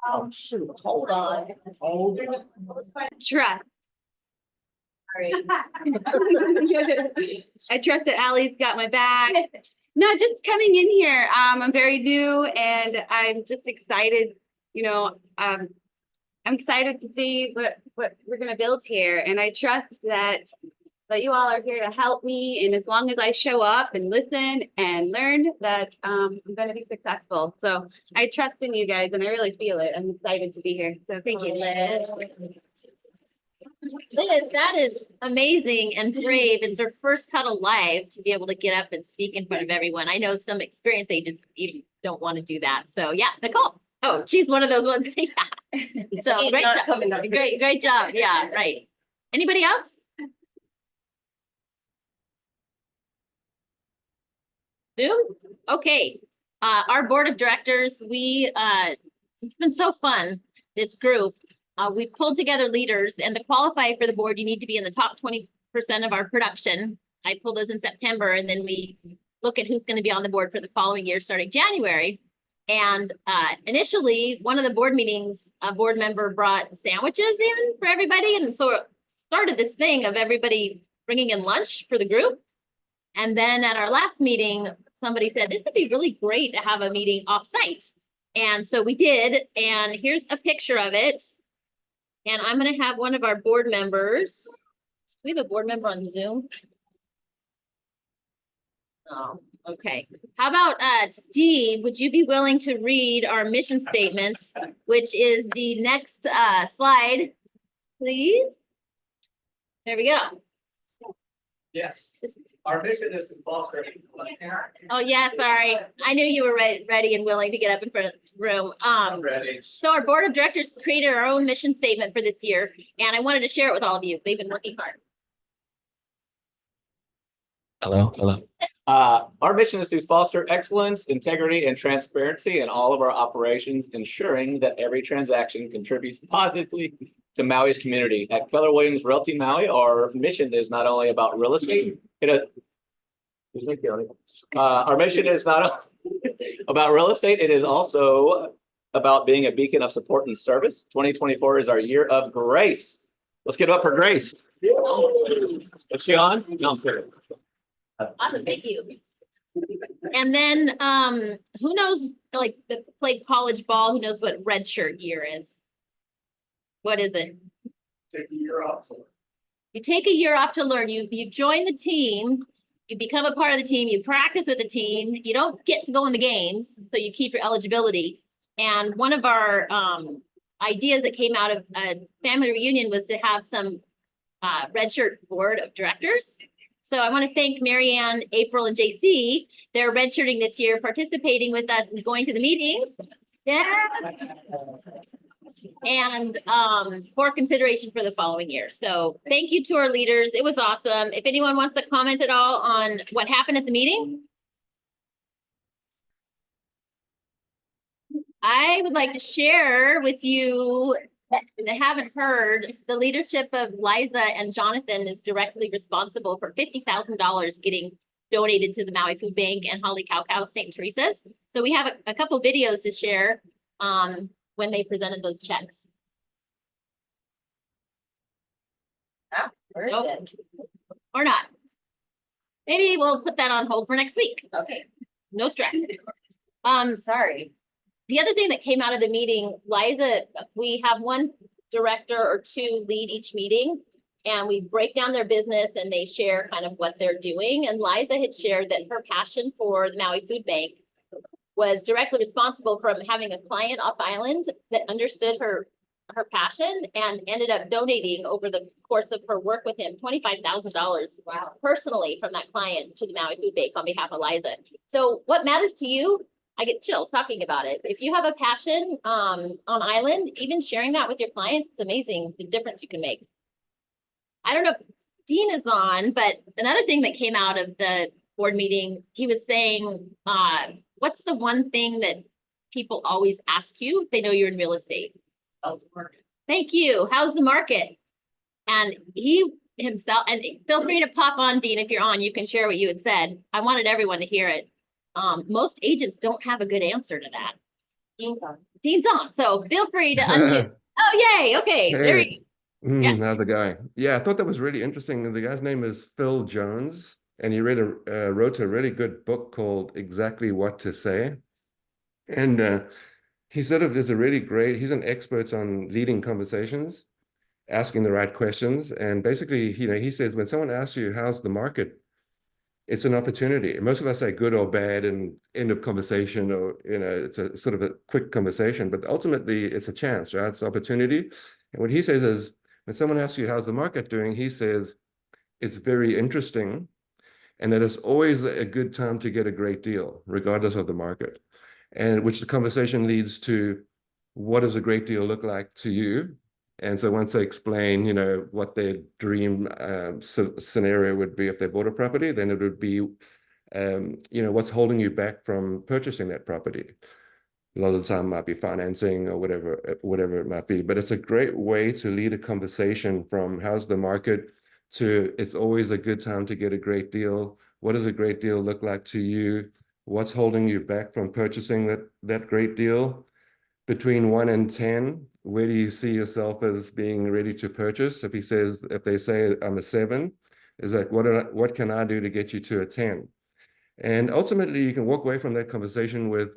Oh, shoot, hold on. Hold it. Trust. I trust that Allie's got my back. No, just coming in here. I'm very new and I'm just excited. You know, I'm excited to see what we're gonna build here, and I trust that you all are here to help me. And as long as I show up and listen and learn, that I'm going to be successful. So I trust in you guys, and I really feel it. I'm excited to be here. So thank you, Liz. Liz, that is amazing and brave. It's her first huddle live to be able to get up and speak in front of everyone. I know some experienced agents even don't want to do that. So yeah, Nicole. Oh, she's one of those ones. Yeah. So great job. Great job. Yeah, right. Anybody else? Do? Okay. Our board of directors, it's been so fun, this group. We pulled together leaders, and to qualify for the board, you need to be in the top 20% of our production. I pulled those in September, and then we look at who's going to be on the board for the following year, starting January. And initially, one of the board meetings, a board member brought sandwiches in for everybody. And so it started this thing of everybody bringing in lunch for the group. And then at our last meeting, somebody said, this would be really great to have a meeting off-site. And so we did, and here's a picture of it. And I'm gonna have one of our board members. Do we have a board member on Zoom? Oh, okay. How about Steve, would you be willing to read our mission statement, which is the next slide, please? There we go. Yes. Our mission is to foster. Oh, yeah, sorry. I knew you were ready and willing to get up in front of the room. Ready. So our board of directors created our own mission statement for this year, and I wanted to share it with all of you. They've been working hard. Hello. Our mission is to foster excellence, integrity, and transparency in all of our operations, ensuring that every transaction contributes positively to Maui's community. At Keller Williams Realty Maui, our mission is not only about real estate. Our mission is not about real estate. It is also about being a beacon of support and service. 2024 is our year of grace. Let's get it up for Grace. Is she on? No, I'm kidding. Awesome, thank you. And then, who knows, like, that played college ball, who knows what red shirt year is? What is it? Take a year off. You take a year off to learn. You join the team, you become a part of the team, you practice with the team, you don't get to go in the games, so you keep your eligibility. And one of our ideas that came out of a family reunion was to have some red shirt board of directors. So I want to thank Marianne, April, and JC. They're redshirting this year, participating with us and going to the meeting. Yeah. And for consideration for the following year. So thank you to our leaders. It was awesome. If anyone wants to comment at all on what happened at the meeting. I would like to share with you that haven't heard, the leadership of Liza and Jonathan is directly responsible for $50,000 getting donated to the Maui Food Bank and Holly Cow St. Teresa's. So we have a couple videos to share when they presented those checks. Oh, where is it? Or not. Maybe we'll put that on hold for next week. Okay, No stress. sorry. The other thing that came out of the meeting, Liza, we have one director or two lead each meeting, and we break down their business and they share kind of what they're doing. And Liza had shared that her passion for the Maui Food Bank was directly responsible from having a client off island that understood her passion and ended up donating over the course of her work with him $25,000 personally from that client to the Maui Food Bank on behalf of Liza. So what matters to you? I get chills talking about it. If you have a passion on island, even sharing that with your clients, it's amazing the difference you can make. I don't know if Dean is on, but another thing that came out of the board meeting, he was saying, what's the one thing that people always ask you if they know you're in real estate? How's the market? Thank you. How's the market? And he himself, and feel free to pop on, Dean, if you're on, you can share what you had said. I wanted everyone to hear it. Most agents don't have a good answer to that. Dean's on, so feel free to unmute. Oh, yay, okay, there you Hey, Yeah. another guy. Yeah, I thought that was really interesting. The guy's name is Phil Jones, and he wrote a really good book called Exactly What to Say. And he sort of is a really great, he's an expert on leading conversations, asking the right questions. And basically, he says when someone asks you, how's the market? It's an opportunity. Most of us say good or bad and end of conversation, or, it's a sort of a quick conversation, but ultimately it's a chance, right? It's opportunity. And what he says is when someone asks you, how's the market doing? He says, it's very interesting and that it's always a good time to get a great deal, regardless of the market. And which the conversation leads to, what does a great deal look like to you? And so once they explain, what their dream scenario would be if they bought a property, then it would be, what's holding you back from purchasing that property. A lot of the time it might be financing or whatever it might be. But it's a great way to lead a conversation from how's the market to it's always a good time to get a great deal. What does a great deal look like to you? What's holding you back from purchasing that great deal? Between 1 and 10, where do you see yourself as being ready to purchase? If they say I'm a 7, is like, what can I do to get you to a 10? And ultimately, you can walk away from that conversation with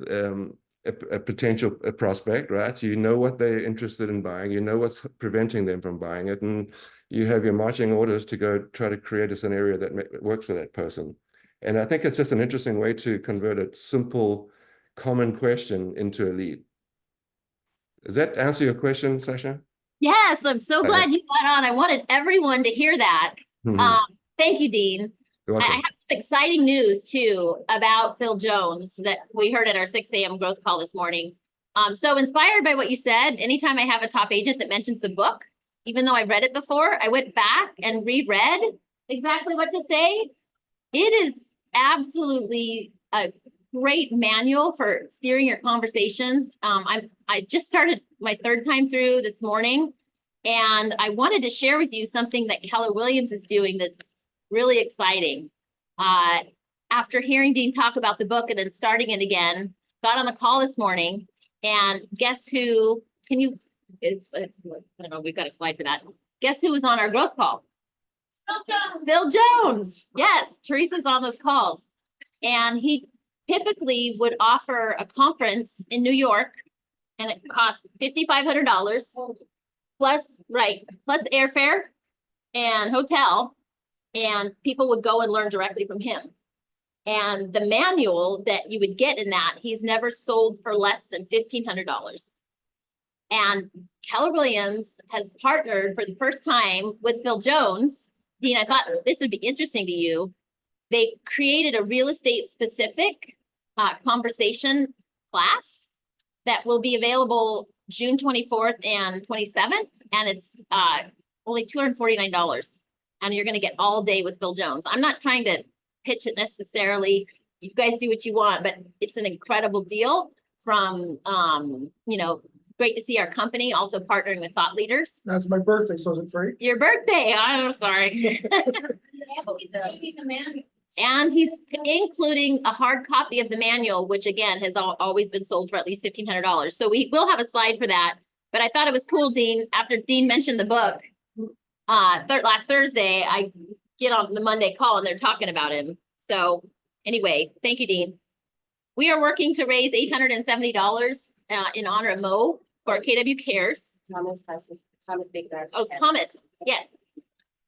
a potential prospect, right? You know what they're interested in buying, you know what's preventing them from buying it, and you have your marching orders to go try to create a scenario that works for that person. And I think it's just an interesting way to convert a simple, common question into a lead. Does that answer your question, Sasha? Yes, I'm so glad you got on. I wanted everyone to hear that. Thank you, Dean. You're I welcome. have some exciting news too about Phil Jones that we heard at our 6 a.m. growth call this morning. So inspired by what you said, anytime I have a top agent that mentions a book, even though I read it before, I went back and reread exactly what to say. It is absolutely a great manual for steering your conversations. I just started my 3rd time through this morning, and I wanted to share with you something that Keller Williams is doing that's really exciting. After hearing Dean talk about the book and then starting it again, got on the call this morning, and guess who? I don't know, we've got a slide for that. Guess who was on our growth call? Phil Jones. Yes, Teresa's on those calls. And he typically would offer a conference in New York, and it cost $5,500 plus airfare and hotel, and people would go and learn directly from him. And the manual that you would get in that, he's never sold for less than $1,500. And Keller Williams has partnered for the first time with Phil Jones. Dean, I thought this would be interesting to you. They created a real estate specific conversation class that will be available June 24th and 27th. And it's only $249. And you're going to get all day with Phil Jones. I'm not trying to pitch it necessarily. You guys do what you want, but it's an incredible deal from, great to see our company also partnering with thought leaders. That's my birthday, so is it free? Your birthday, I'm sorry. And he's including a hard copy of the manual, which again has always been sold for at least $1,500. So we will have a slide for that. But I thought it was cool, Dean, after Dean mentioned the book, last Thursday, I get on the Monday call and they're talking about him. So anyway, thank you, Dean. We are working to raise $870 in honor of Mo for KW Cares. Thomas Baker. Oh, Thomas, yes.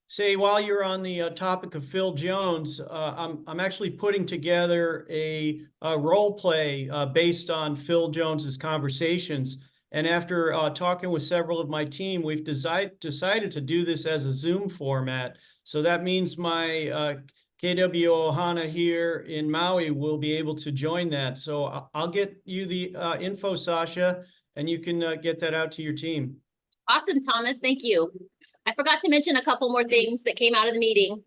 Say, while you're on the topic of Phil Jones, I'm actually putting together a role play based on Phil Jones's conversations. And after talking with several of my team, we've decided to do this as a Zoom format. So that means my KW Ohana here in Maui will be able to join that. So I'll get you the info, Sasha, and you can get that out to your team. Awesome, Thomas. Thank you. I forgot to mention a couple more things that came out of the meeting.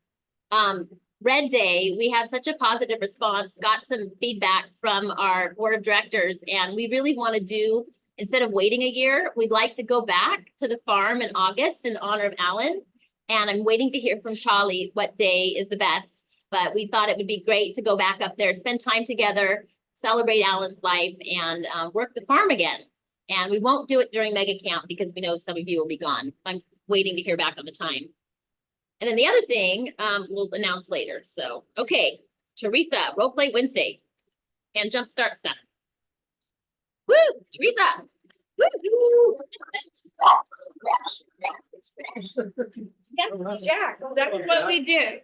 Red Day, we had such a positive response, got some feedback from our board of directors, and we really want to do, instead of waiting a year, we'd like to go back to the farm in August in honor of Alan. And I'm waiting to hear from Charlie what day is the best, but we thought it would be great to go back up there, spend time together, celebrate Alan's life and work the farm again. And we won't do it during mega camp because we know some of you will be gone. I'm waiting to hear back on the time. And then the other thing we'll announce later. So, okay, Teresa, role play Wednesday and jumpstart stuff. Woo, Teresa. Woo. Yes, Jack, that's what we do.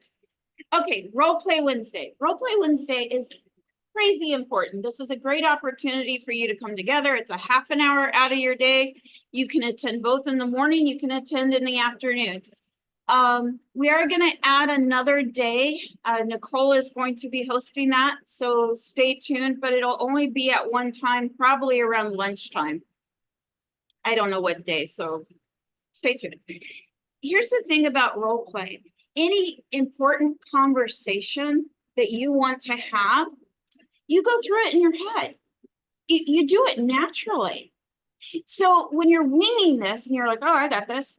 Okay, role play Wednesday. Role play Wednesday is crazy important. This is a great opportunity for you to come together. It's a half an hour out of your day. You can attend both in the morning, you can attend in the afternoon. We are going to add another day. Nicole is going to be hosting that, so stay tuned, but it'll only be at one time, probably around lunchtime. I don't know what day, so stay tuned. Here's the thing about role play. Any important conversation that you want to have, you go through it in your head. You do it naturally. So when you're winging this and you're like, oh, I got this,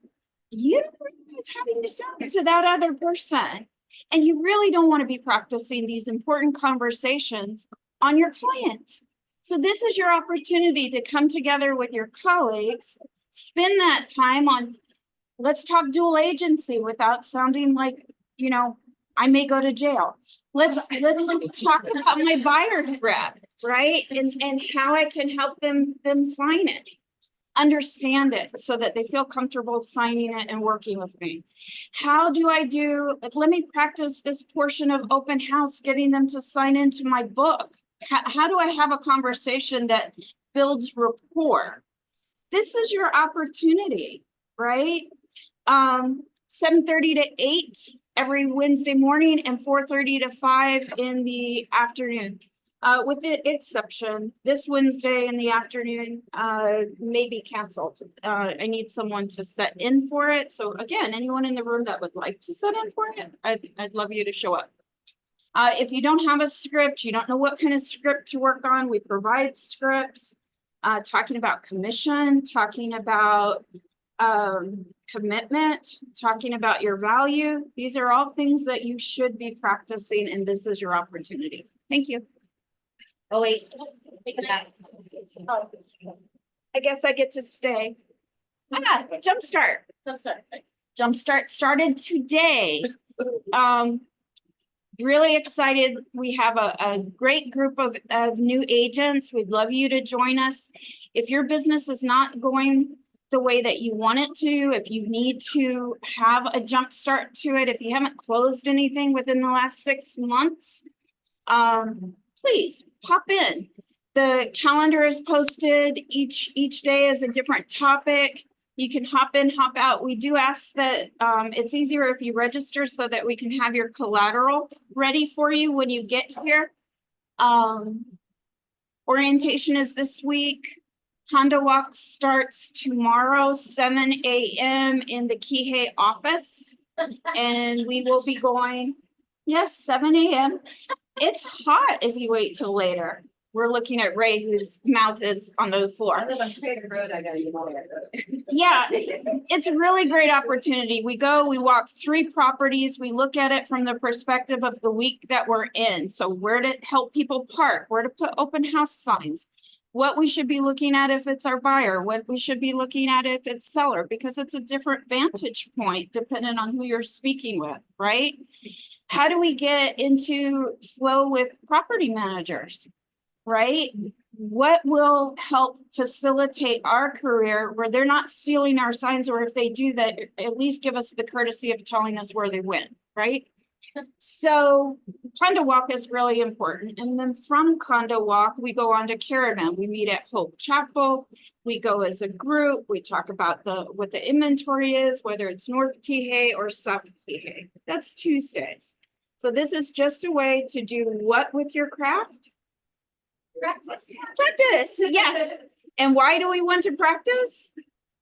you don't realize having to sound to that other person. And you really don't want to be practicing these important conversations on your clients. So this is your opportunity to come together with your colleagues, spend that time on, let's talk dual agency without sounding like, you know, I may go to jail. Let's talk about my buyer's rep, right? And how I can help them sign it. Understand it so that they feel comfortable signing it and working with me. How do I do, let me practice this portion of open house, getting them to sign into my book. How do I have a conversation that builds rapport? This is your opportunity, right? 7:30 to 8 every Wednesday morning and 4:30 to 5 in the afternoon. With the exception, this Wednesday in the afternoon may be canceled. I need someone to set in for it. So again, anyone in the room that would like to set in for it, I'd love you to show up. If you don't have a script, you don't know what kind of script to work on, we provide scripts, talking about commission, talking about commitment, talking about your value. These are all things that you should be practicing, and this is your opportunity. Thank you. Oh, wait. Take it back. I guess I get to stay. Jumpstart. Jumpstart started today. Really excited. We have a great group of new agents. We'd love you to join us. If your business is not going the way that you want it to, if you need to have a jump start to it, if you haven't closed anything within the last 6 months, please pop in. The calendar is posted. Each day is a different topic. You can hop in, hop out. We do ask that it's easier if you register so that we can have your collateral ready for you when you get here. Orientation is this week. Condo walk starts tomorrow, 7 a.m. in the Kihei office. And we will be going, yes, 7 a.m. It's hot if you wait till later. We're looking at Ray, whose mouth is on the floor. I live on Crater Road, I gotta get all there. Yeah, it's a really great opportunity. We walk 3 properties. We look at it from the perspective of the week that we're in. So where to help people park, where to put open house signs, what we should be looking at if it's our buyer, what we should be looking at if it's seller, because it's a different vantage point depending on who you're speaking with, right? How do we get into flow with property managers, right? What will help facilitate our career where they're not stealing our signs, or if they do that, at least give us the courtesy of telling us where they went, right? So condo walk is really important. And then from condo walk, we go on to caravan. We meet at Hope Chapel. We go as a group. We talk about what the inventory is, whether it's North Kihei or South Kihei. That's Tuesdays. So this is just a way to do what with your craft? Practice, yes. And why do we want to practice?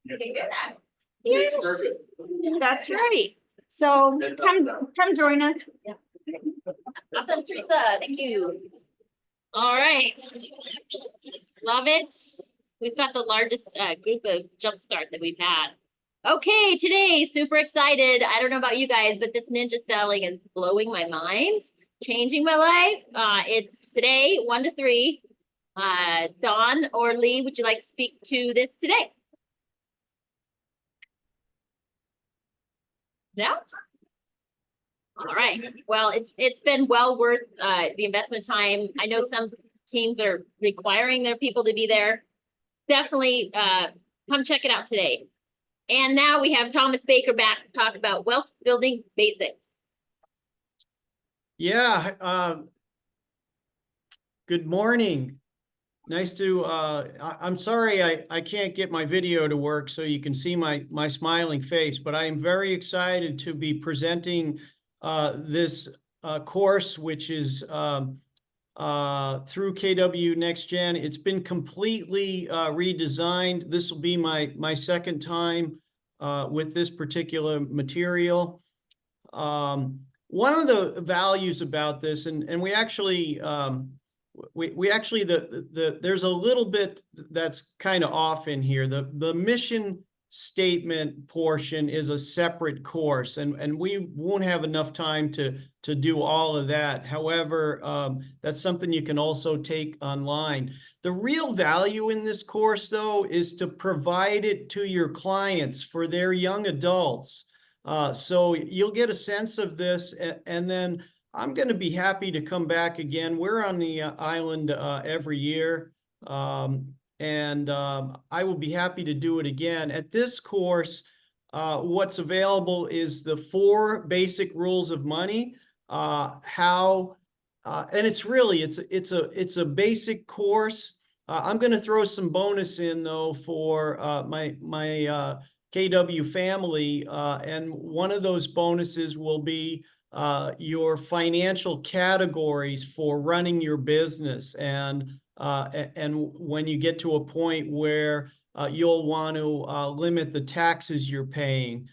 Yeah, that's right. So come join us. Awesome, Teresa. Thank you. All right. Love it. We've got the largest group of jumpstart that we've had. Okay, today, super excited. I don't know about you guys, but this ninja selling is blowing my mind, changing my life. It's today, 1 to 3. Dawn or Lee, would you like to speak to this today? No? All right. Well, it's been well worth the investment time. I know some teams are requiring their people to be there. Definitely come check it out today. And now we have Thomas Baker back to talk about wealth building basics. Yeah, good morning. Nice to, I'm sorry I can't get my video to work so you can see my smiling face, but I am very excited to be presenting this course, which is through KW Next Gen. It's been completely redesigned. This will be my second time with this particular material. One of the values about this, and we actually there's a little bit that's kind of off in here. The mission statement portion is a separate course, and we won't have enough time to do all of that. However, that's something you can also take online. The real value in this course, though, is to provide it to your clients for their young adults. So you'll get a sense of this, and then I'm going to be happy to come back again. We're on the island every year, and I will be happy to do it again. At this course, what's available is the 4 basic rules of money, and it's really, it's a basic course. I'm going to throw some bonus in though for my KW family, and one of those bonuses will be your financial categories for running your business, and when you get to a point where you'll want to limit the taxes you're paying.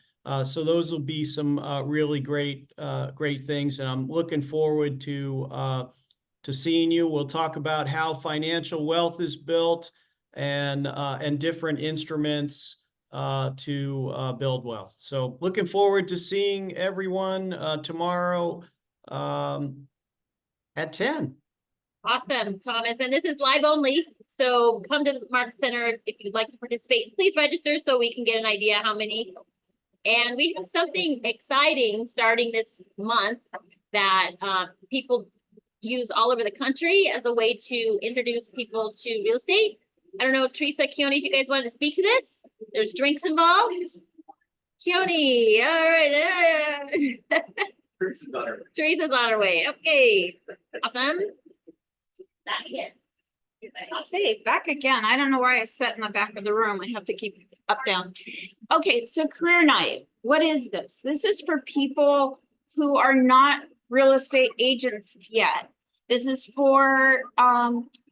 So those will be some really great things, and I'm looking forward to seeing you. We'll talk about how financial wealth is built, and different instruments to build wealth. So looking forward to seeing everyone tomorrow at 10. Awesome, Thomas. And this is live only. So come to the Mark Center if you'd like to participate. Please register so we can get an idea how many. And we have something exciting starting this month that people use all over the country as a way to introduce people to real estate. I don't know, Teresa, Keone, if you guys wanted to speak to this. There's drinks involved. Keone, all right. Teresa's on her way. Okay, awesome. Back again. I'll say back again. I don't know why I sat in the back of the room. I have to keep up, down. Okay, so career night. What is this? This is for people who are not real estate agents yet. This is for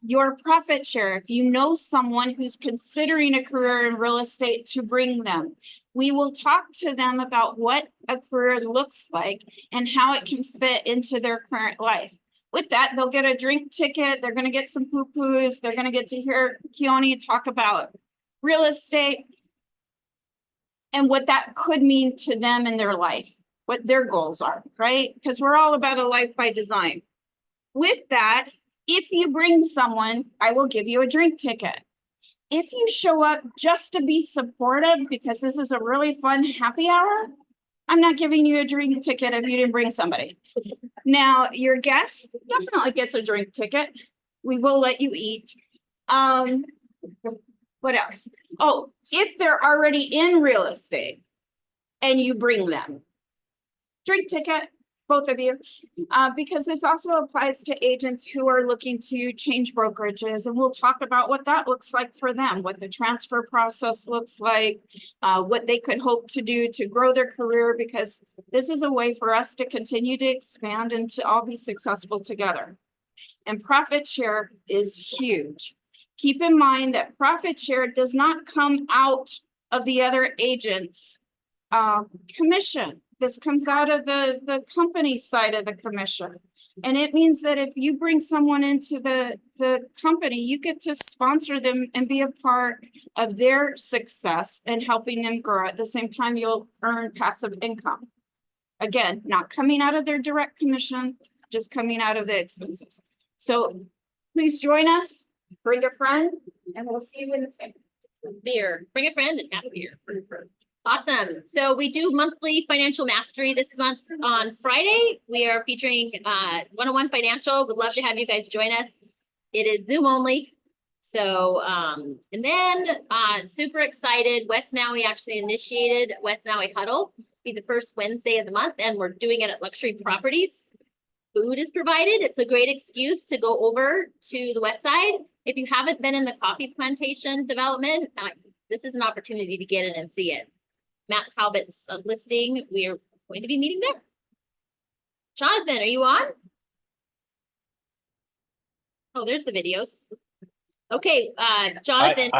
your profit share. If you know someone who's considering a career in real estate, to bring them. We will talk to them about what a career looks like and how it can fit into their current life. With that, they'll get a drink ticket. They're going to get some poo-poos. They're going to get to hear Keone talk about real estate and what that could mean to them in their life, what their goals are, right? Because we're all about a life by design. With that, if you bring someone, I will give you a drink ticket. If you show up just to be supportive because this is a really fun happy hour, I'm not giving you a drink ticket if you didn't bring somebody. Now, your guest definitely gets a drink ticket. We will let you eat. What else? Oh, if they're already in real estate and you bring them, drink ticket, both of you, because this also applies to agents who are looking to change brokerages, and we'll talk about what that looks like for them, what the transfer process looks like, what they could hope to do to grow their career, because this is a way for us to continue to expand and to all be successful together. And profit share is huge. Keep in mind that profit share does not come out of the other agent's commission. This comes out of the company side of the commission. And it means that if you bring someone into the company, you get to sponsor them and be a part of their success and helping them grow. At the same time, you'll earn passive income. Again, not coming out of their direct commission, just coming out of the expenses. So please join us, bring a friend, and we'll see you in the Beer, bring a friend and have a beer. Awesome. So we do monthly financial mastery this month on Friday. We are featuring 101 Financial. Would love to have you guys join us. It is Zoom only. So and then super excited. West Maui actually initiated West Maui Huddle. Be the first Wednesday of the month, and we're doing it at Luxury Properties. Food is provided. It's a great excuse to go over to the west side. If you haven't been in the coffee plantation development, this is an opportunity to get in and see it. Matt Talbot's listing, we are going to be meeting there. Jonathan, are you on? Oh, there's the videos. Okay, Jonathan.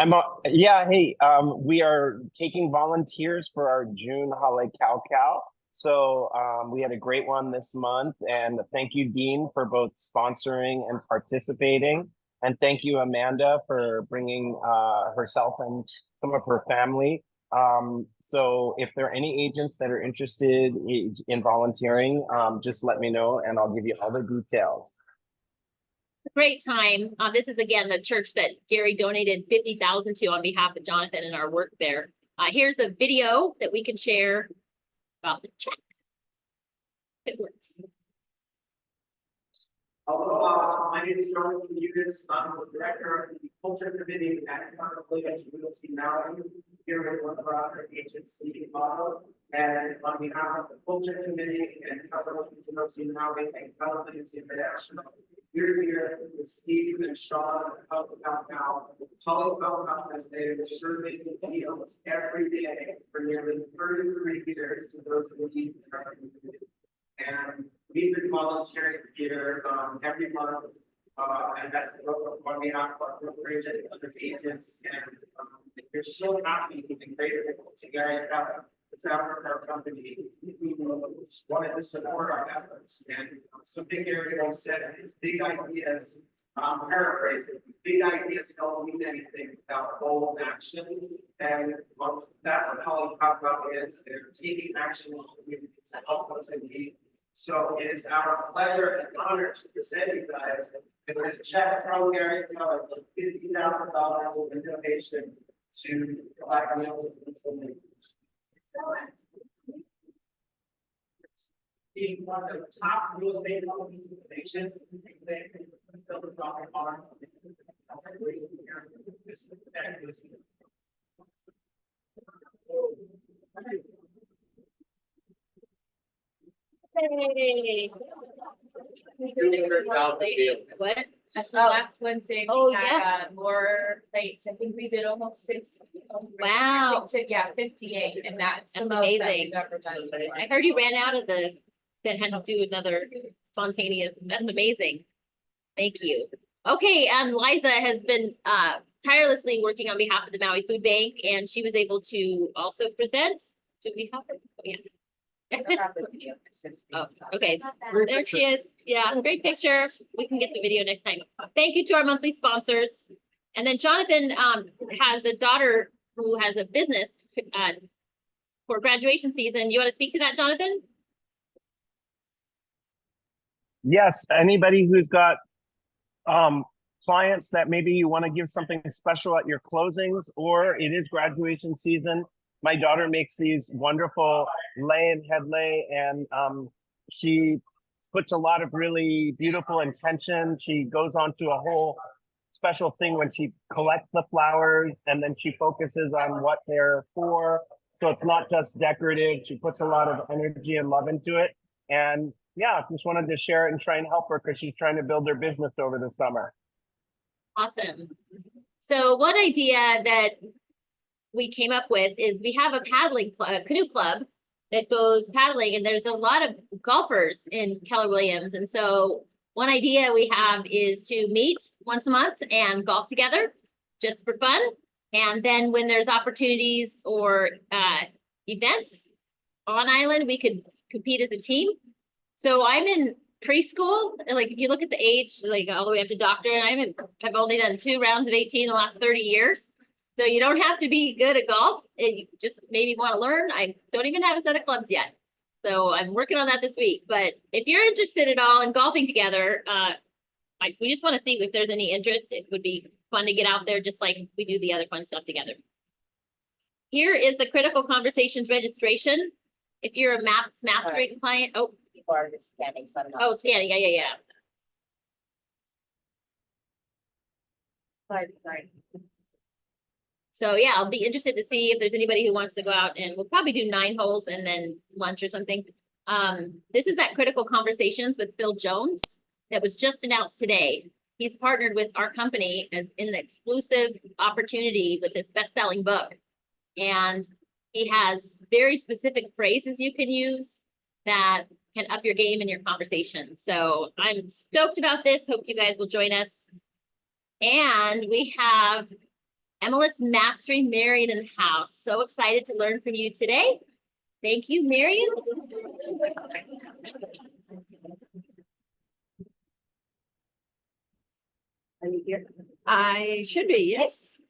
Yeah, hey, we are taking volunteers for our June Hale Cow Cow. So we had a great one this month, and thank you, Dean, for both sponsoring and participating. And thank you, Amanda, for bringing herself and some of her family. So if there are any agents that are interested in volunteering, just let me know and I'll give you all the details. Great time. This is again the church that Gary donated 50,000 to on behalf of Jonathan and our work there. Here's a video that we can share about the check. It works. Hello, my name is Jonathan Hughes. I'm the director of the Culture Committee at KWRM Maui, here with one of our other agents, Steve Otto. And on behalf of the Culture Committee and KWRM Maui and Development International, we're here with Steve and Sean and Public Health now. Public Health has made a survey deals every day for nearly 33 years to those who need in our community. And we've been volunteering here every month, and that's on behalf of our brokerage and other agents. And we're so happy and grateful to Gary, the founder of our company, who wanted to support our efforts. And something Gary once said, his big ideas, paraphrasing, big ideas don't mean anything without bold action. And that's what Holly talked about is they're taking action on the community to help us in need. So it is our pleasure and honor to present you guys with this check from Gary Keller for $50,000 of a donation to Black Meals and Food. Being one of the top real estate companies in the nation, they built a rocket farm. Hey. What? That's the last Wednesday. Oh, We had, more plates. I think we did almost 6. Wow. Yeah, 58, and that's the That's most that amazing. we've ever done. I heard you ran out of the, then had to do another spontaneous. That's amazing. Thank you. Okay, Liza has been tirelessly working on behalf of the Maui Food Bank, and she was able to also present. Do we have her? Oh, yeah. Oh, okay. There she is. Yeah, great picture. We can get the video next time. Thank you to our monthly sponsors. And then Jonathan has a daughter who has a business for graduation season. You want to speak to that, Jonathan? Yes, anybody who's got clients that maybe you want to give something special at your closings, or it is graduation season. My daughter makes these wonderful lei and head lei, and she puts a lot of really beautiful intention. She goes on to a whole special thing when she collects the flowers, and then she focuses on what they're for. So it's not just decorative. She puts a lot of energy and love into it. And yeah, just wanted to share it and try and help her because she's trying to build her business over the summer. Awesome. So one idea that we came up with is we have a paddling club, canoe club that goes paddling, and there's a lot of golfers in Keller Williams. And so one idea we have is to meet once a month and golf together just for fun. And then when there's opportunities or events on island, we could compete as a team. So I'm in preschool, and like if you look at the age, like all the way up to doctor, and I've only done 2 rounds of 18 in the last 30 years. So you don't have to be good at golf. You just maybe want to learn. I don't even have a set of clubs yet. So I'm working on that this week. But if you're interested at all in golfing together, we just want to see if there's any interest. It would be fun to get out there just like we do the other fun stuff together. Here is the Critical Conversations registration. If you're a mastery client, People are just scanning. So I don't know. oh, scanning, yeah. Sorry. So yeah, I'll be interested to see if there's anybody who wants to go out, and we'll probably do 9 holes and then lunch or something. This is that Critical Conversations with Phil Jones that was just announced today. He's partnered with our company as in the exclusive opportunity with this best-selling book. And he has very specific phrases you can use that can up your game in your conversation. So I'm stoked about this. Hope you guys will join us. And we have MLS Mastery Marion in the house. So excited to learn from you today. Thank you, Marion. Are you here? I should be, yes.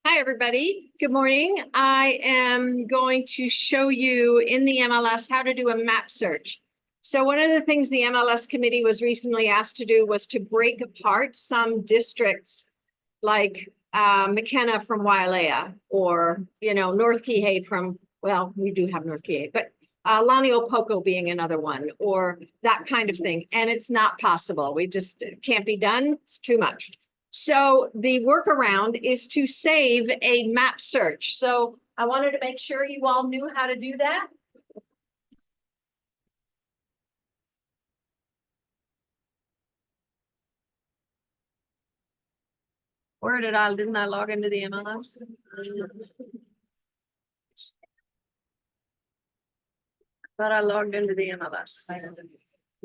Hi, everybody. Good morning. I am going to show you in the MLS how to do a map search. So one of the things the MLS committee was recently asked to do was to break apart some districts like McKenna from Wailea, or, North Kihei from, well, we do have North Kihei, but Laniopoko being another one, or that kind of thing. And it's not possible. It can't be done. It's too much. So the workaround is to save a map search. So I wanted to make sure you all knew how to do that. Didn't I log into the MLS? Thought I logged into the MLS.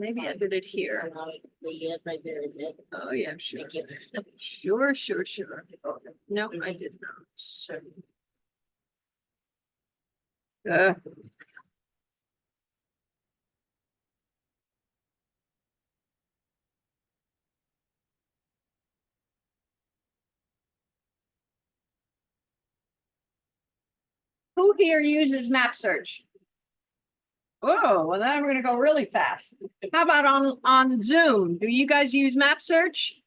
Maybe I did it here. Right there, isn't it? Oh, yeah, sure. Thank you. Sure. No, I did not. Who here uses map search? Oh, well, then we're gonna go really fast. How about on Zoom? Do you guys use map search?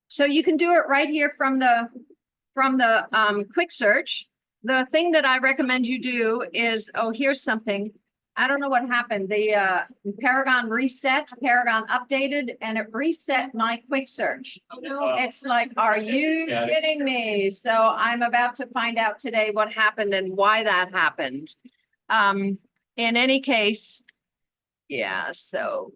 So you can do it right here from the quick search. The thing that I recommend you do is, here's something. I don't know what happened. The Paragon updated, and it reset my quick search. It's like, are you kidding me? So I'm about to find out today what happened and why that happened. In any case, yeah, so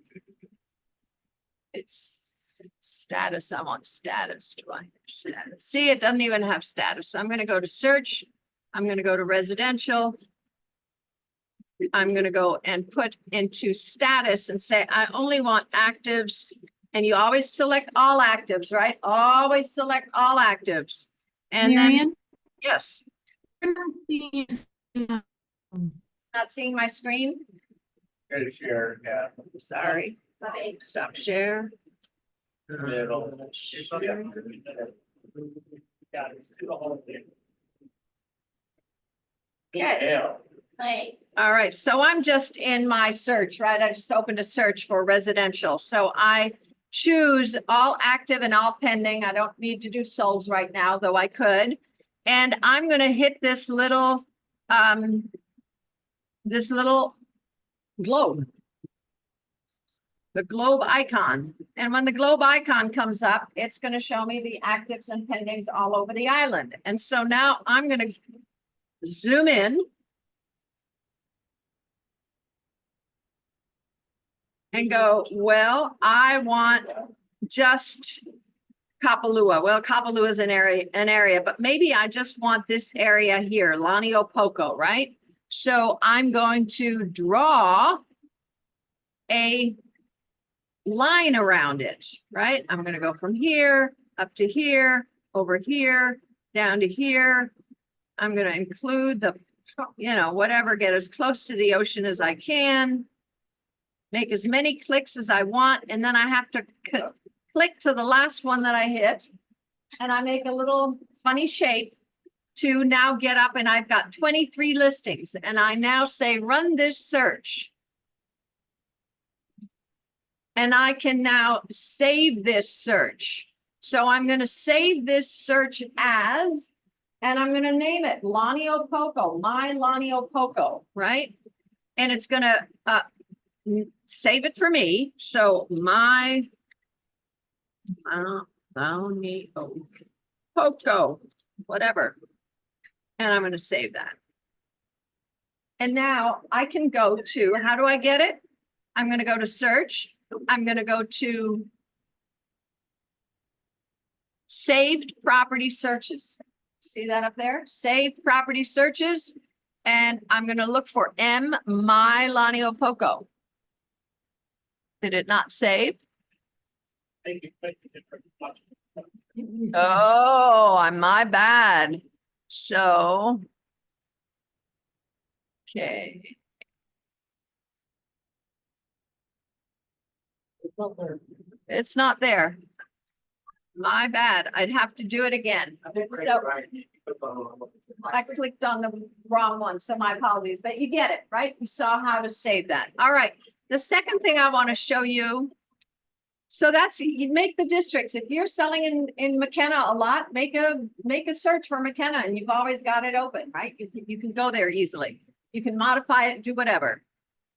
it's status. I want status. Do I have status? See, it doesn't even have status. So I'm going to go to search. I'm going to go to residential. I'm going to go and put into status and say, I only want actives. And you always select all actives, right? Always select all actives. And Marian? then, yes. Not seeing my screen? Good to share, yeah. Sorry. Stop share. Okay. Hi. All right, so I'm just in my search, right? I just opened a search for residential. So I choose all active and all pending. I don't need to do souls right now, though I could. And I'm gonna hit this little globe. The globe icon. And when the globe icon comes up, it's gonna show me the actives and pendings all over the island. And so now I'm gonna zoom in. And go, well, I want just Kapalua. Well, Kapalua is an area, but maybe I just want this area here, Laniopoko, right? So I'm going to draw a line around it, right? I'm going to go from here up to here, over here, down to here. I'm going to include the, whatever, get as close to the ocean as I can. Make as many clicks as I want, and then I have to click to the last one that I hit, and I make a little funny shape to now get up, and I've got 23 listings, and I now say, run this search. And I can now save this search. So I'm going to save this search as, and I'm going to name it Lonnie Opoco, my Lonnie Opoco, right? And it's going to save it for me. So my Lonnie Opoco, whatever. And I'm going to save that. And now I can go to, how do I get it? I'm going to go to search. I'm going to go to saved property searches. See that up there? Saved property searches. And I'm going to look for my Lonnie Opoco. Did it not save? Oh, I'm my bad. So, okay. It's not there. My bad. I'd have to do it again. So I clicked on the wrong one, so my apologies, but you get it, right? You saw how to save that. All right. The second thing I want to show you. So that's, you make the districts. If you're selling in McKenna a lot, make a search for McKenna and you've always got it open, right? You can go there easily. You can modify it, do whatever.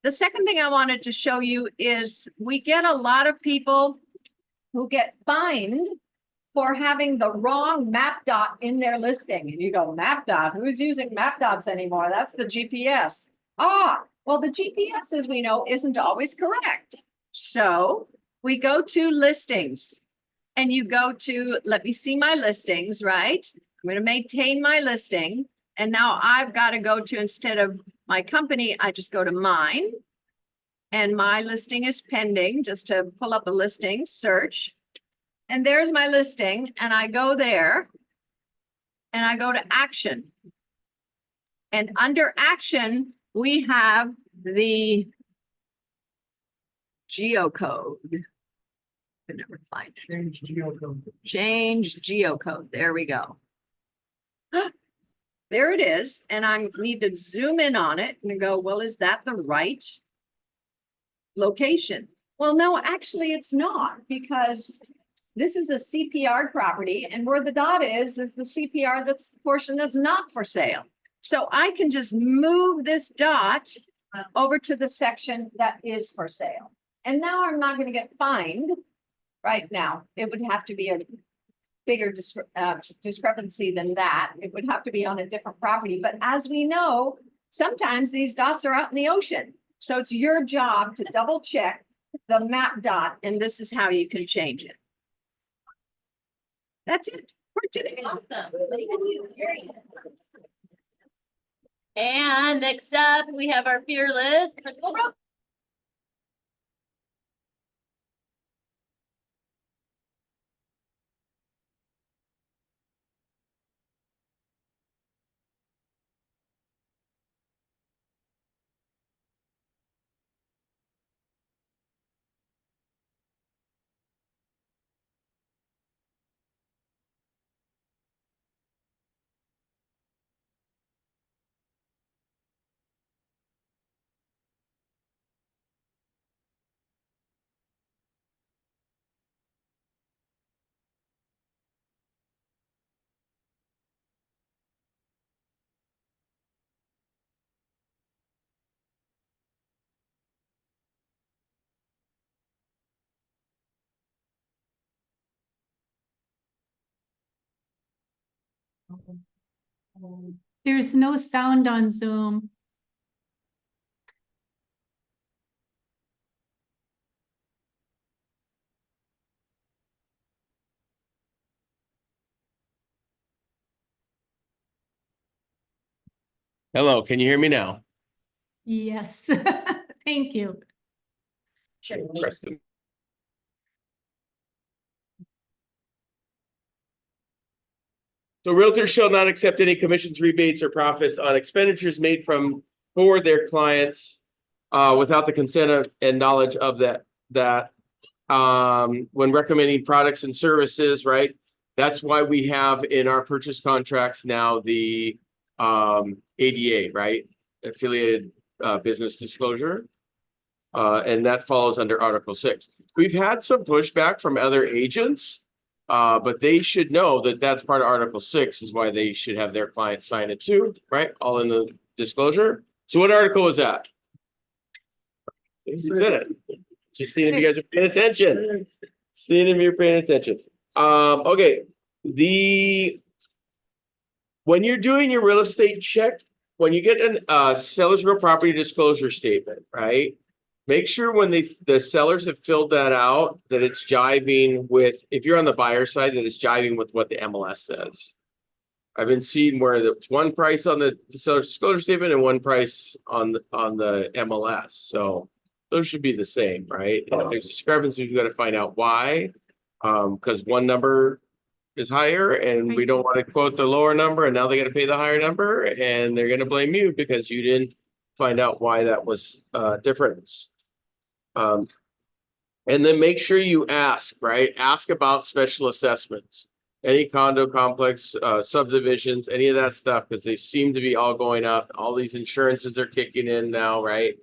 The second thing I wanted to show you is we get a lot of people who get fined for having the wrong map dot in their listing. And you go, map dot, who's using map dots anymore? That's the GPS. Well, the GPS, as we know, isn't always correct. So we go to listings and you go to, let me see my listings, right? I'm going to maintain my listing. And now I've got to go to, instead of my company, I just go to mine. And my listing is pending, just to pull up a listing, search. And there's my listing. And I go there and I go to action. And under action, we have the geocode. I never find it. Change geocode. Change geocode. There we go. There it is. And I need to zoom in on it and go, well, is that the right location? Well, no, actually it's not, because this is a CPR property and where the dot is the CPR that's portion that's not for sale. So I can just move this dot over to the section that is for sale. And now I'm not going to get fined right now. It would have to be a bigger discrepancy than that. It would have to be on a different property. But as we know, sometimes these dots are out in the ocean. So it's your job to double check the map dot, and this is how you can change it. That's it for today. Awesome. And next up, we have our fearless Principal Brooke. There's no sound on Zoom. Hello, can you hear me now? Yes, thank you. Preston. So realtors shall not accept any commissions, rebates, or profits on expenditures made for their clients without the consent of and knowledge of that when recommending products and services, right? That's why we have in our purchase contracts now the ADA, right? Affiliated business disclosure. And that falls under Article 6. We've had some pushback from other agents, but they should know that that's part of Article 6 is why they should have their clients sign it too, right? All in the disclosure. So what article was that? You said it. Just seeing if you guys are paying attention. Seeing if you're paying attention. Okay. When you're doing your real estate check, when you get an seller's real property disclosure statement, right? Make sure when the sellers have filled that out, that it's jiving with, if you're on the buyer side, that it's jiving with what the MLS says. I've been seeing where there's one price on the seller's disclosure statement and one price on the MLS. So those should be the same, right? And if there's discrepancies, we've got to find out why. Because one number is higher and we don't want to quote the lower number and now they got to pay the higher number and they're going to blame you because you didn't find out why that was difference. And then make sure you ask, right? Ask about special assessments, any condo complex, subdivisions, any of that stuff, because they seem to be all going up. All these insurances are kicking in now, right?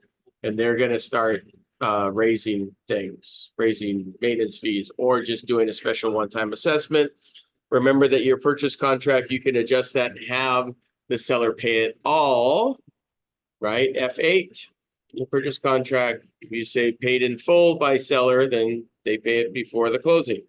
And they're going to start raising maintenance fees or just doing a special one-time assessment. Remember that your purchase contract, you can adjust that and have the seller pay it all, right? F8. Your purchase contract, if you say paid in full by seller, then they pay it before the closing.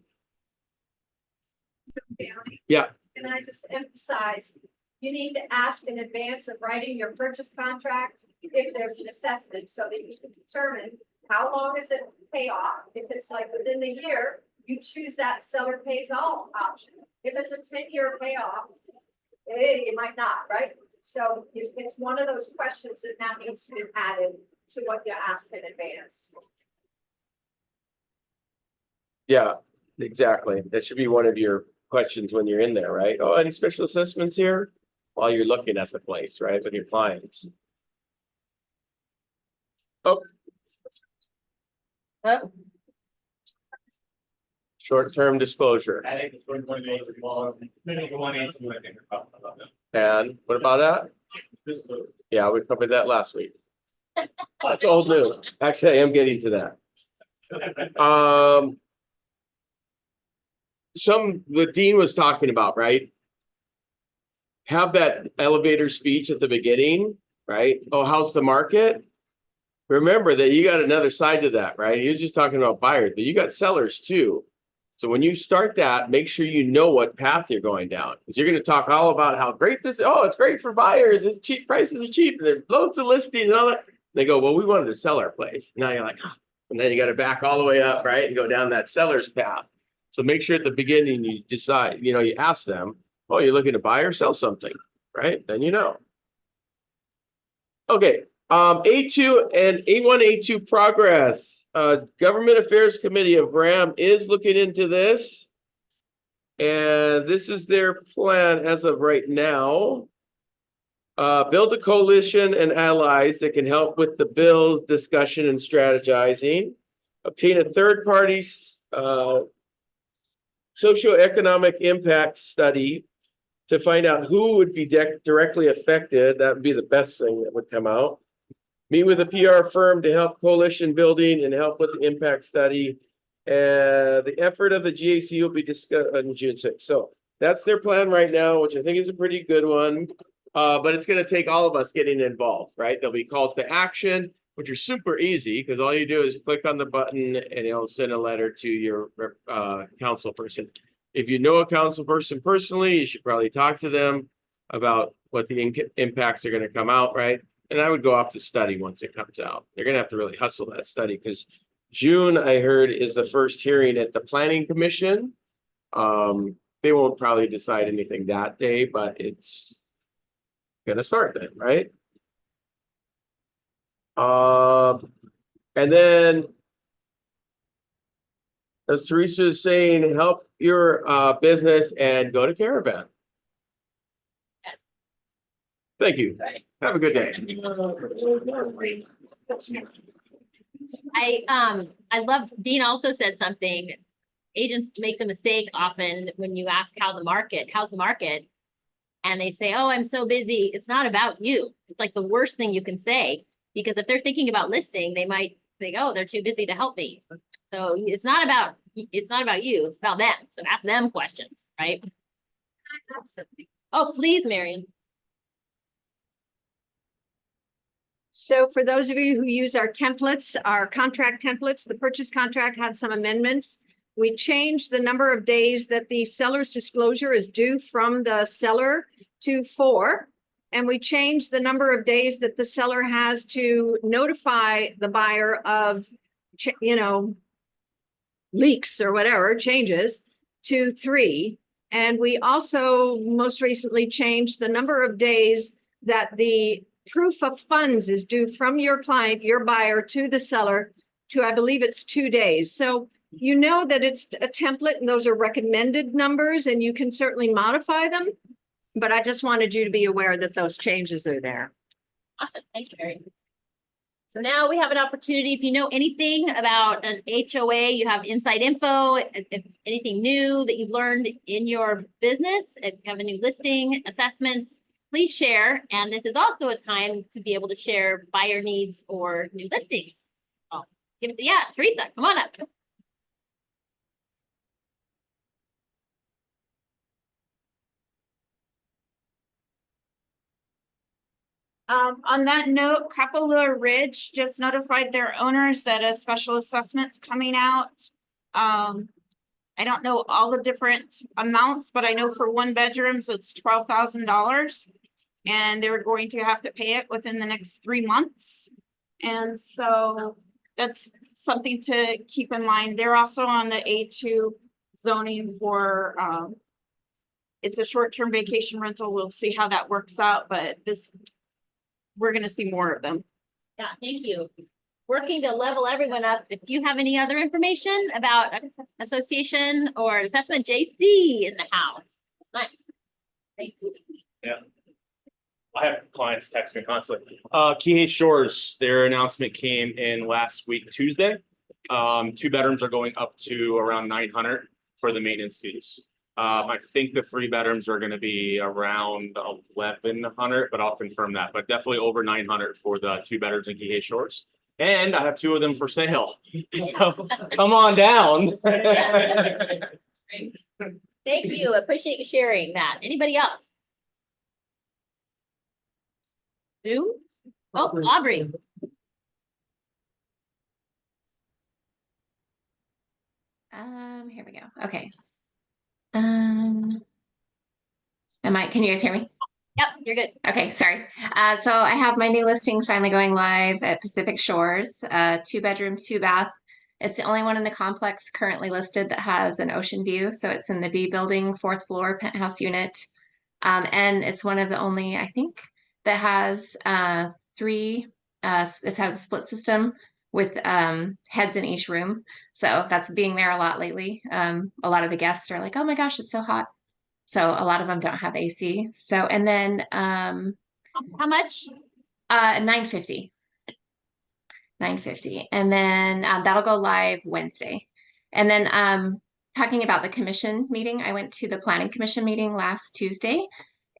Yeah. Can I just emphasize, you need to ask in advance of writing your purchase contract if there's an assessment so that you can determine how long is it pay off. If it's like within the year, you choose that seller pays all option. If it's a 10-year payoff, you might not, right? So it's one of those questions that now needs to be added to what you asked in advance. Yeah, exactly. That should be one of your questions when you're in there, right? Oh, any special assessments here? While you're looking at the place, right, with your clients. Oh. Short-term disclosure. I think it's 2028 as well. And what about that? Yeah, we covered that last week. That's old news. Actually, I am getting to that. The dean was talking about, right? Have that elevator speech at the beginning, right? Oh, how's the market? Remember that you got another side to that, right? He was just talking about buyers, but you got sellers too. So when you start that, make sure you know what path you're going down. Because you're going to talk all about how great this is. Oh, it's great for buyers. It's cheap, prices are cheap, and there's loads of listings and all that. They go, well, we wanted to sell our place. Now you're like, and then you got to back all the way up, right? And go down that seller's path. So make sure at the beginning you decide, you ask them, oh, you're looking to buy or sell something, right? Then you know. Okay, A2 and A1, A2 progress. Government Affairs Committee of RAM is looking into this. And this is their plan as of right now. Build a coalition and allies that can help with the bill discussion and strategizing. Obtain a third-party socioeconomic impact study to find out who would be directly affected. That would be the best thing that would come out. Meet with a PR firm to help coalition building and help with the impact study. The effort of the GAC will be discussed on June 6th. So that's their plan right now, which I think is a pretty good one. But it's going to take all of us getting involved, right? There'll be calls to action, which are super easy because all you do is click on the button and it'll send a letter to your council person. If you know a council person personally, you should probably talk to them about what the impacts are going to come out, right? And I would go off to study once it comes out. They're going to have to really hustle that study because June, I heard, is the first hearing at the Planning Commission. They won't probably decide anything that day, but it's going to start then, right? And then, as Teresa is saying, help your business and go to Caravan. Yes. Thank you. Have a good day. I love, Dean also said something. Agents make the mistake often when you ask how's the market? And they say, oh, I'm so busy. It's not about you. It's like the worst thing you can say, because if they're thinking about listing, they might They go, they're too busy to help me. So it's not about you, it's about them. So ask them questions, right? Oh, please, Marion. So for those of you who use our templates, our contract templates, the purchase contract had some amendments. We changed the number of days that the seller's disclosure is due from the seller to 4. And we changed the number of days that the seller has to notify the buyer of, leaks or whatever, changes to 3. And we also most recently changed the number of days that the proof of funds is due from your client, your buyer, to the seller to, I believe it's 2 days. So you know that it's a template and those are recommended numbers and you can certainly modify them. But I just wanted you to be aware that those changes are there. Awesome. Thank you, Marion. So now we have an opportunity. If you know anything about an HOA, you have inside info, if anything new that you've learned in your business, if you have a new listing, assessments, please share. And this is also a time to be able to share buyer needs or new listings. Oh, give it, yeah, Teresa, come on up. On that note, Kapalua Ridge just notified their owners that a special assessment's coming out. I don't know all the different amounts, but I know for 1 bedrooms, it's $12,000. And they're going to have to pay it within the next 3 months. And so that's something to keep in mind. They're also on the A2 zoning for, it's a short-term vacation rental. We'll see how that works out, but we're going to see more of them. Yeah, thank you. Working to level everyone up. If you have any other information about association or assessment, JC in the house. Nice. Thank you. Yeah. I have clients text me constantly. Kihei Shores, their announcement came in last week, Tuesday. 2 bedrooms are going up to around 900 for the maintenance fees. I think the 3 bedrooms are going to be around 1,100, but I'll confirm that. But definitely over 900 for the 2 bedrooms in Kihei Shores. And I have 2 of them for sale. So come on down. Thank you. Appreciate you sharing that. Anybody else? Who? Oh, Aubrey. Here we go. Okay. Can you guys hear me? Yep, you're good. Okay, sorry. So I have my new listing finally going live at Pacific Shores, 2 bedroom, 2 bath. It's the only one in the complex currently listed that has an ocean view. So it's in the B building, 4th floor penthouse unit. And it's one of the only, I think, that has 3, it's had a split system with heads in each room. So that's being there a lot lately. A lot of the guests are like, oh my gosh, it's so hot. So a lot of them don't have AC. So, and then how much? $950. And then that'll go live Wednesday. And then talking about the commission meeting, I went to the planning commission meeting last Tuesday.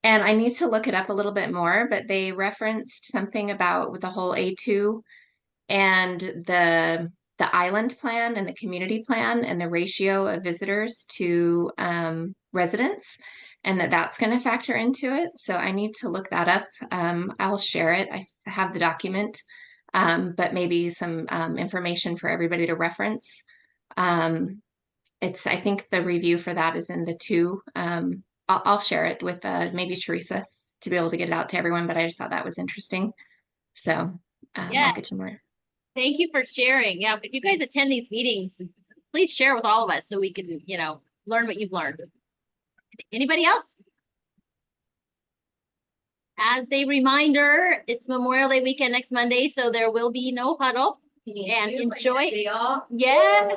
And I need to look it up a little bit more, but they referenced something about with the whole A2 and the island plan and the community plan and the ratio of visitors to residents, and that's going to factor into it. So I need to look that up. I'll share it. I have the document, but maybe some information for everybody to reference. I think the review for that is in the 2. I'll share it with maybe Teresa to be able to get it out to everyone, but I just thought that was interesting. So yeah. I'll get you more. Thank you for sharing. Yeah, if you guys attend these meetings, please share with all of us so we can, learn what you've learned. Anybody else? As a reminder, it's Memorial Day weekend next Monday, so there will be no huddle. And enjoy. Yeah.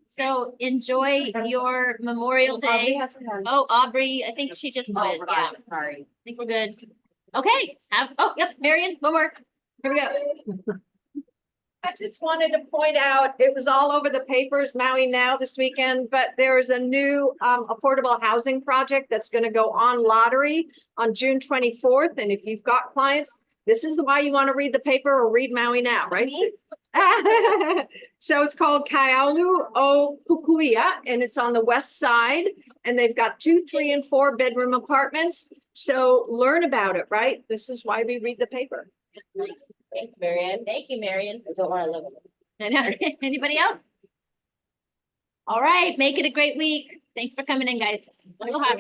So enjoy your Memorial Day. Oh, Aubrey, I think she just went. Yeah, sorry. I think we're good. Okay. Yep, Marion, one more. Here we go. I just wanted to point out, it was all over the papers, Maui Now this weekend, but there is a new affordable housing project that's going to go on lottery on June 24th. And if you've got clients, This is why you want to read the paper or read Maui Now, right? So it's called Kaialu o Kukuia, and it's on the west side, and they've got 2, 3, and 4 bedroom apartments. So learn about it, right? This is why we read the paper. Nice. Thanks, Marion. Thank you, Marion. I don't want to live with it. I know. Anybody else? All right, make it a great week. Thanks for coming in, guys. We'll have.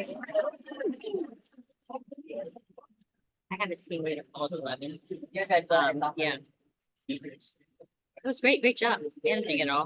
I have a team later called 11. Yeah. It was great. Great job. Anything at all.